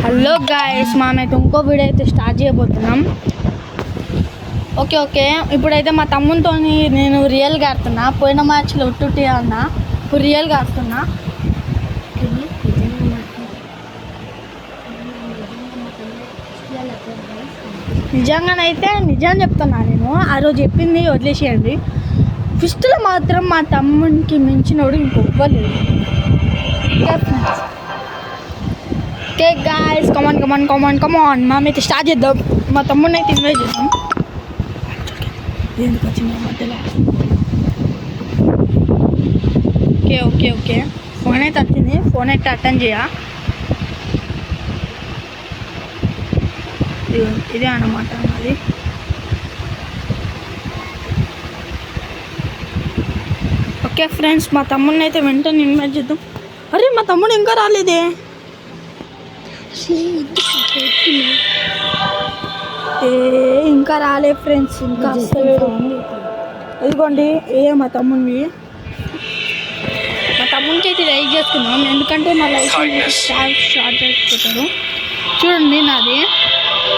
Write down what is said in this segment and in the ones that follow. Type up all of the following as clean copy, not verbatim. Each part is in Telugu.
హలో గాయస్, మనమైతే ఇంకో వీడియో అయితే స్టార్ట్ చేయబోతున్నాం. ఓకే ఇప్పుడైతే మా తమ్మునితో నేను రియల్గా ఆడుతున్నా. పోయిన మ్యాచ్లో ఉట్టుట్టి అన్నా, ఇప్పుడు రియల్గా ఆడుతున్నా. నిజంగానైతే నిజం చెప్తున్నా, నేను ఆ రోజు చెప్పింది వదిలేసేయండి. ఫిస్ట్లో మాత్రం మా తమ్మునికి మించినోడు ఇంకొవ్వలేదు. ఓకే గాయస్, కమాన్ మేమైతే స్టార్ట్ చేద్దాం. మా తమ్ముడిని అయితే ఇన్వైట్ చేద్దాం. ఎందుకు వచ్చింది మధ్యలో? ఓకే ఫోన్ అయితే వచ్చింది. ఫోన్ అయితే అటెండ్ చేయ. ఇదే అన్నమాట అది. ఓకే ఫ్రెండ్స్, మా తమ్ముడిని అయితే వెంటనే ఇన్వైట్ చేద్దాం. అరే మా తమ్ముడు ఇంకా రాలేదే. ఇంకా రాలే ఫ్రెండ్స్, ఇంకా ఇదిగోండి మా తమ్ముడివి. మా తమ్ముడికి అయితే లైక్ చేసుకున్నాం, ఎందుకంటే నా లైఫ్ షార్ట్ అయిపోతారు. చూడండి, నాది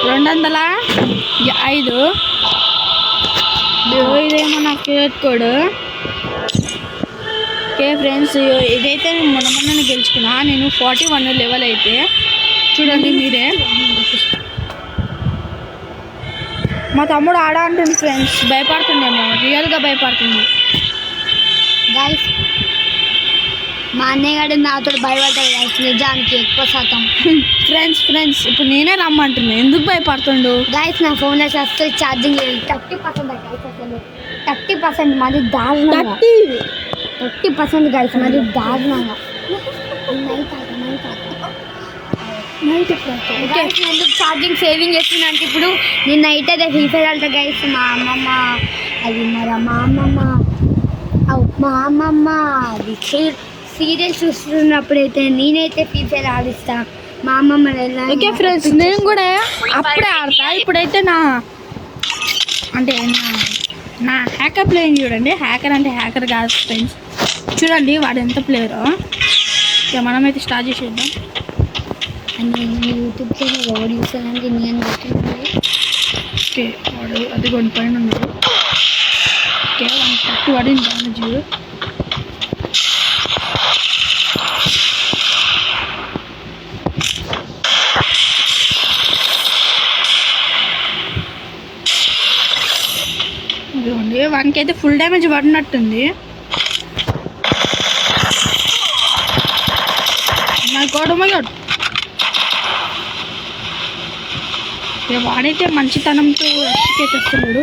205. ఇదేమో నా క్రెడిట్ కోడ్. ఓకే ఫ్రెండ్స్, ఇదైతే నేను మొన్న గెలుచుకున్నా. నేను 41 లెవెల్ అయితే చూడండి మీరే. మా తమ్ముడు అంటుంది ఫ్రెండ్స్, భయపడుతుండేమో, రియల్గా భయపడుతుంది. గైస్, మా అన్నయ్య గారు నాతో భయపడతాడు గైస్, నిజానికి ఎక్కువ శాతం. ఫ్రెండ్స్ ఇప్పుడు నేనే రమ్మంటున్నా, ఎందుకు భయపడుతుండు? గైస్, నా ఫోన్లో అసలు ఛార్జింగ్ 30% గైస్, అసలు 30% మరి దారుణంగా. 30% గైస్, మరి దారుణంగా. ఎందుకు ఛార్జింగ్ సేవింగ్ చేస్తుందంటే, ఇప్పుడు నేను నైట్ అయితే ఫ్రీ ఫైర్ ఆడతా గైస్. మా అమ్మమ్మ అది సీరియల్ చూస్తున్నప్పుడైతే నేనైతే ఫ్రీ ఫైర్ ఆడిస్తా. మా అమ్మమ్మ. ఓకే ఫ్రెండ్స్, నేను కూడా అప్పుడే ఆడతా. ఇప్పుడైతే నా హ్యాకర్ ప్లేయింగ్ చూడండి. హ్యాకర్ అంటే హ్యాకర్ కాదు ఫ్రెండ్స్, చూడండి వాడు ఎంత ప్లేయరో. ఇక మనమైతే స్టార్ట్ చేసేద్దాం. నేను యూట్యూబ్ ఛానల్ ఎవరు చూసానంటే నేను పెట్టినది. ఓకే, వాడు అది కొన్ని పైన ఉన్నాడు. ఓకే, వాడిని పట్టు పడింది డ్యామేజ్. ఇదిగోండి, వానికి అయితే ఫుల్ డ్యామేజ్ పడినట్టుంది. నా గోడమయ్యాడు. వాడైతే మంచితనంతో రక్షకే తెస్తున్నాడు.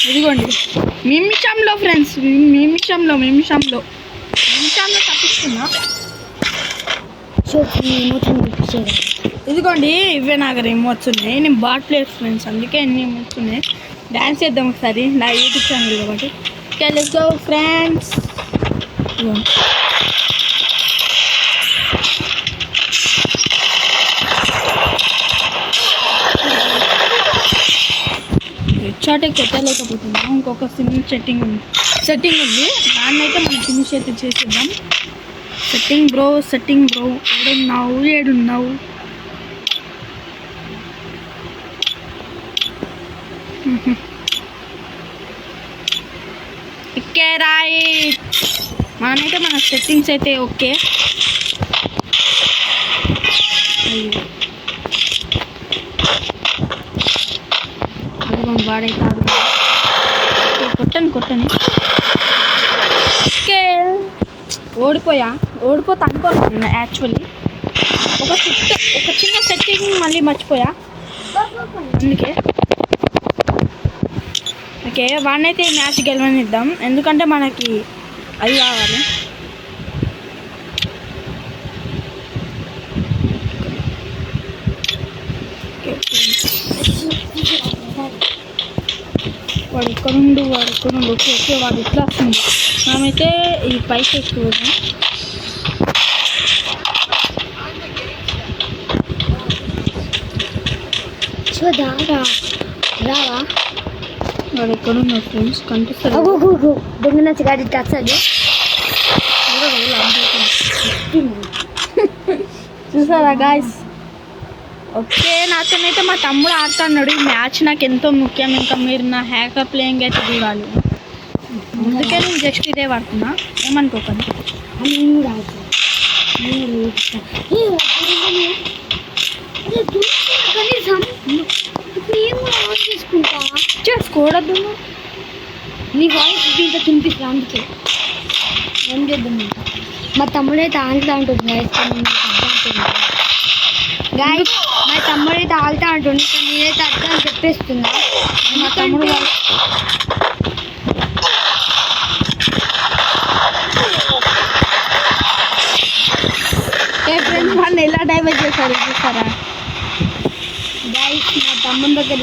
ఇదిగోండి, నిమిషంలో ఫ్రెండ్స్, నిమిషంలో తప్పిస్తున్నా. ఇదిగోండి, ఇవే నాకు రిమోట్స్ ఉన్నాయి. నేను బాట్ ప్లేయర్ ఫ్రెండ్స్, అందుకే ఎన్ని రిమోట్స్ ఉన్నాయి. డ్యాన్స్ చేద్దాం ఒకసారి, నా యూట్యూబ్ ఛానల్ కాబట్టి. Okay, let's go friends. Headshot కొట్టలేకపోతున్నా. ఇంకొక సెట్టింగ్ ఉంది. దాన్ని అయితే మనం ఫినిష్ అయితే చేసేద్దాం. Setting bro. ఏడున్నావు? ఓకే రైట్, మనమైతే మన సెట్టింగ్స్ అయితే ఓకే. వాడైతే కొట్టని. ఓకే, ఓడిపోతా అనుకోను యాక్చువల్లీ. ఒక చిన్న సెట్టింగ్ మళ్ళీ మర్చిపోయా, అందుకే. ఓకే, వాడినైతే ఈ మ్యాచ్ గెలవనిద్దాం, ఎందుకంటే మనకి అది కావాలి. వాడు ఎక్కడుండు. ఓకే, వాడు ఇట్లా వస్తుంది. మనమైతే ఈ పైకి ఎక్కువదాం. రావా వాడు ఎక్కడున్నా ఫ్రెండ్స్, కనిపిస్తారు. దొంగ నచ్చి గాడి టచ్ అది కొడుతుంది. చూసారా గాయస్? ఓకే, నాతోనైతే మా తమ్ముడు ఆడుతున్నాడు. ఈ మ్యాచ్ నాకు ఎంతో ముఖ్యం. ఇంకా మీరు నా హ్యాకర్ ప్లేయింగ్ అయితే చూడాలి. అందుకే నేను జస్ట్ ఇదే పడుతున్నా, ఏమనుకోకండి. నేను కూడా ఆడుతాను. కనీసం నేను కూడా ఆన్ చేసుకుంటా. చేసుకోవద్దు. నీ వాయిస్ దీంట్లో తినిపిస్తా, అందుకే ఏం చేద్దాం. మా తమ్ముడైతే ఆడుతూ ఉంటుంది గాయస్. మా తమ్ముడైతే ఆడుతూ ఉంటుంది, నేనైతే అర్థం అని చెప్పేస్తున్నా. మా తమ్ముడు ఫ్రెండ్స్ వాళ్ళు ఎలా డైవర్ట్ చేశారు చూసారా గాయస్? మా తమ్ముడి దగ్గర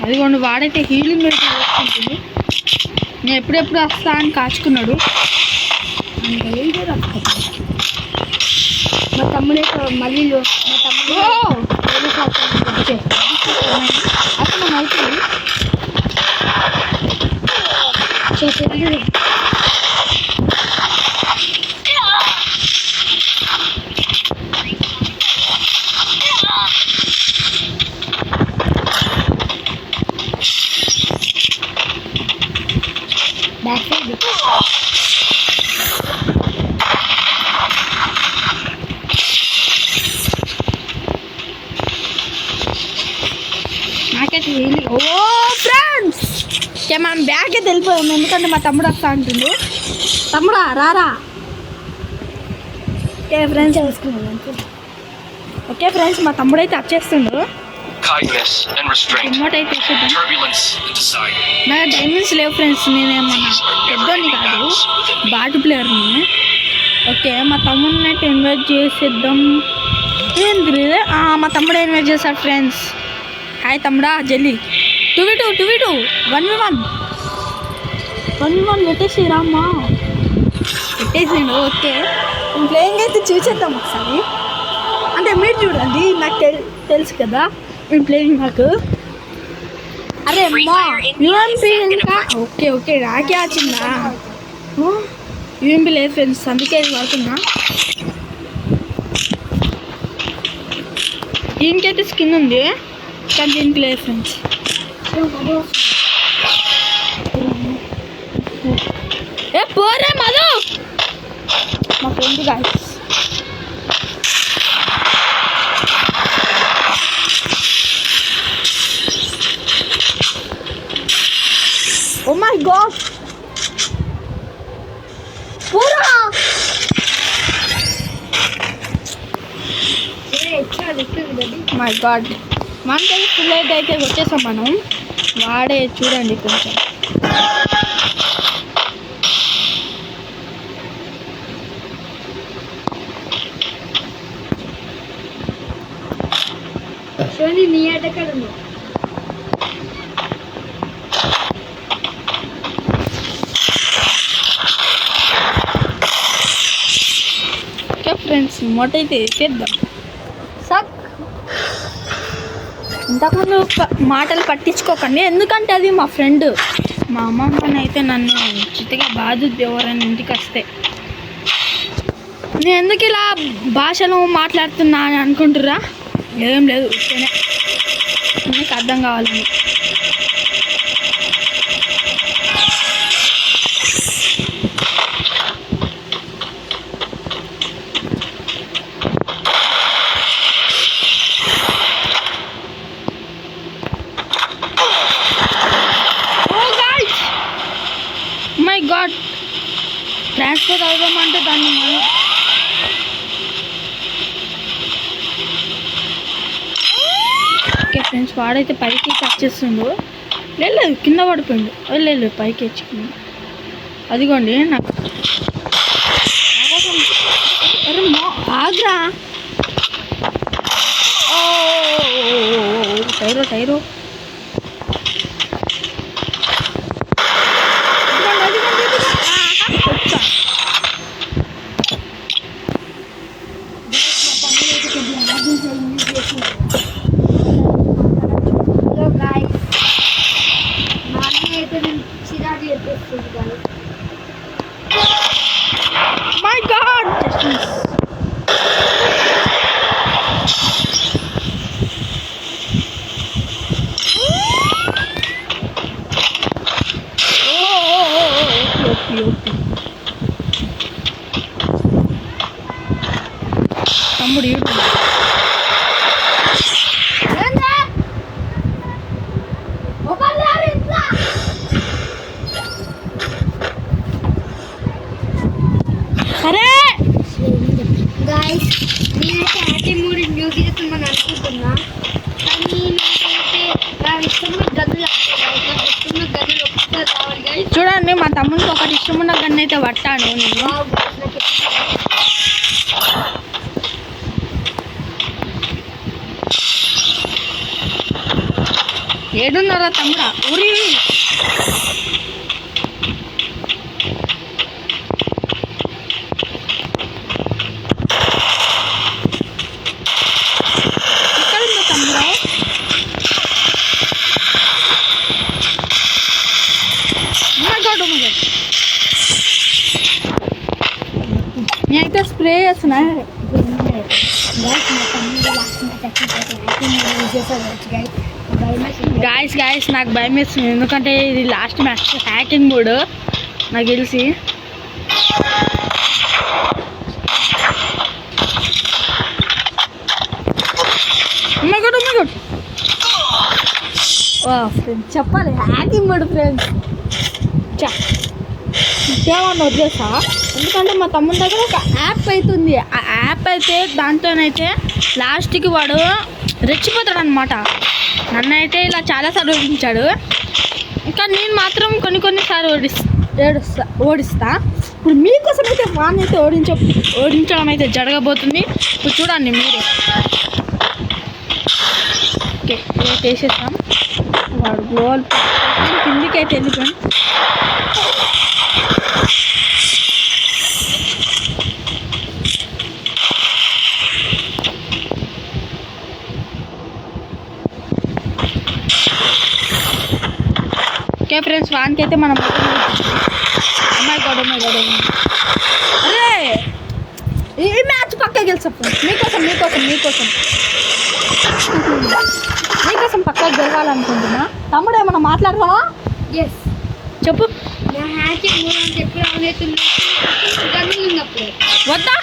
అదిగోండి, వాడైతే హీలింగ్ వేసుకుంటుంది. నేను ఎప్పుడెప్పుడు వస్తా అని కాచుకున్నాడు. మా తమ్ముడైతే మళ్ళీ మా తమ్ముడు అసలు అవుతుంది. చేసేది బ్యాక్ సైడ్. నాకైతే హీలింగ్. ఓ ఫ్రెండ్స్, మనం బ్యాగ్ అయితే వెళ్ళిపోయాము, ఎందుకంటే మా తమ్ముడు వస్తా అంటుండు. తమ్ముడా రారా. ఓకే ఫ్రెండ్స్, ఓకే ఫ్రెండ్స్, మా తమ్ముడు అయితే వచ్చేస్తుండు. Kindness and restraint. రిమోట్ అయితే వేసేద్దాం. Turbulence and deciding. నా డైమండ్స్ లేవు ఫ్రెండ్స్, నేనేమన్నా పెద్దోని కాదు, బాటు ప్లేయర్ని. ఓకే, మా తమ్ముడిని అయితే ఇన్వైట్ చేసేద్దాం. ఏంది మా తమ్ముడు ఇన్వైట్ చేశాడు ఫ్రెండ్స్. హాయ్ తమ్ముడా, జల్లి 2v2 1v1 పెట్టేసి రామ్మా. పెట్టేసిండు. ఓకే, ప్లేయింగ్ అయితే చూసేద్దాం ఒకసారి. అంటే మీరు చూడండి, నాకు తెలుసు కదా మీ ప్లేయింగ్ నాకు. అరే అమ్మా, యూఎంపీ ఇంకా ఓకే రాకే వచ్చిందా? యూఎంపీ లేదు ఫ్రెండ్స్, అందుకే ఇది పడుతున్నా. దీనికైతే స్కిన్ ఉంది, కానీ దీనికి లేదు ఫ్రెండ్స్. ఏ పోరే మధు, మా friend guys. Oh my god, పూరా మై గాడ్. మనకైతే ఫుల్ అయితే వచ్చేసాం మనం. వాడే చూడండి కొంచెం. శివని నీ ఎక్కడ ఉన్నావు? ఓకే ఫ్రెండ్స్, మొట్ట అయితే వేసేద్దాం. సక్ ఇంతకుముందు మాటలు పట్టించుకోకండి, ఎందుకంటే అది మా ఫ్రెండ్. మా అమ్మమ్మని అయితే నన్ను చిత్తగా బాధుద్ది ఎవరైనా ఇంటికి వస్తే. నేను ఎందుకు ఇలా భాషను మాట్లాడుతున్నా అని అనుకుంటుర్రా? ఏం లేదు, ఇస్తేనే మీకు అర్థం కావాలని. మై గాడ్, ట్రాన్స్ఫర్ అవుదామంటే దాన్ని ఓకే ఫ్రెండ్స్, వాడైతే పైకి టచ్ చేస్తుండు. లేదు కింద పడిపోయిండు. లేదు పైకి ఎచ్చుకుంది. అదిగోండి నాకు. అరే ఆగ్రా. ఓ టైరో అయితే నేను చిరాకు చెప్పేస్తుంది guys. మై గాడ్ తమ్ముడు ఏందా? మొబైల్ రాదు ఇంట్లో. సరే గాయస్ నేనైతే హ్యాపీ మూడ్ న్యూస్ చేస్తున్నాను అనుకుంటున్నా, కానీ నాకైతే నా ఇష్టమైన గదులు ఇష్టమైన గదులు ఒక్కసారి రావాలి గాయస్. చూడండి మా తమ్ముడికి ఒకటి ఇష్టమున్న గన్ను అయితే పట్టాను నేను. వావ్ guys, నాకు ఏడున్నారా తమ్ముడా ఊరి ఎక్కడుందో తమ్ముడా? నేనైతే స్ప్రే చేస్తున్నా. గాయస్ మా తమ్ముడు last match happy mood use చేస్తారు గాయస్. గాయస్ నాకు భయం వేస్తుంది, ఎందుకంటే ఇది లాస్ట్ మ్యాచ్ హ్యాకింగ్ మూడ్ నాకు తెలిసి. ఫ్రెండ్స్ చెప్పాలి హ్యాకింగ్ మూడ్ ఫ్రెండ్స్. ఇంకేమన్నా వదిలేసా, ఎందుకంటే మా తమ్ముడి దగ్గర ఒక యాప్ అవుతుంది. ఆ యాప్ అయితే దాంతోనైతే లాస్ట్కి వాడు రెచ్చిపోతాడు అనమాట. నన్ను అయితే ఇలా చాలాసార్లు ఓడించాడు, ఇంకా నేను మాత్రం కొన్నిసార్లు ఓడిస్తా. ఇప్పుడు మీకోసం అయితే వాడిని అయితే ఓడించడం అయితే జరగబోతుంది. ఇప్పుడు చూడండి మీరే. ఓకే వేసేసాం. వాడు గోల్ కిందికి అయితే వెళ్ళిపోయాను. ఓకే ఫ్రెండ్స్ వానికి అయితే మనం అమ్మాయి గొడవ అరే ఈ మ్యాచ్ పక్కా గెలిచాం ఫ్రెండ్స్. మీకోసం పక్కా గెలవాలనుకుంటున్నా. తమ్ముడు ఏమన్నా మాట్లాడతావా? ఎస్ చెప్పు. నా హ్యాపీ మూడ్ అంటే ఎప్పుడు అవుతుంది గన్నులు ఉన్నప్పుడు. వద్దా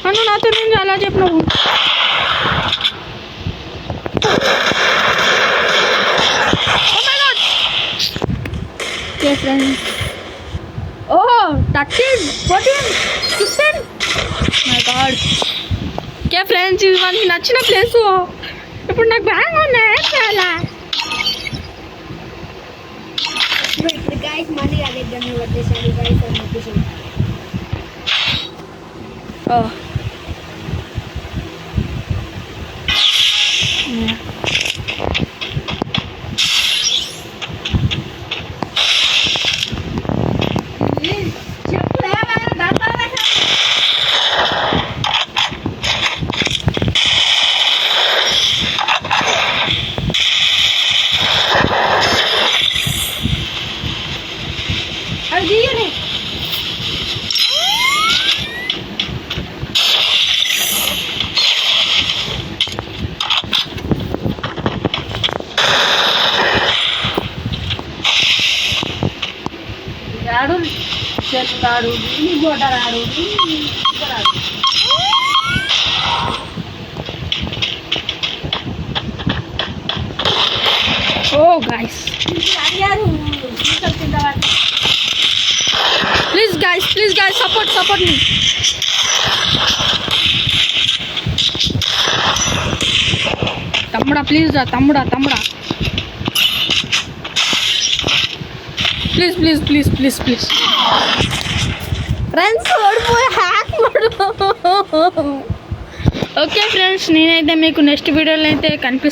నన్ను నాతో నేను అలా చెప్పినావు. Okay friends. 13, 14, 15 my God. Okay friends ఇది మనకి నచ్చిన ప్లేసు. ఇప్పుడు నాకు బ్యాంగ్ ఉన్నాయి చాలా. ఇప్పుడు గైస్ మళ్ళీ అదే గన్ను పట్టేసాను గైస్ అని చెప్పేసి. రాడు చెప్తాడు గొడరాడు. ఓ గాయస్ ప్లీజ్ గాయస్ సపోర్ట్ మీ. తమ్ముడా ప్లీజ్ రా తమ్ముడా ప్లీజ్ ఫ్రెండ్స్ ఓడిపోయి హ్యాక్ మాడు. ఓకే ఫ్రెండ్స్ నేనైతే మీకు నెక్స్ట్ వీడియోలో అయితే కనిపిస్తాను.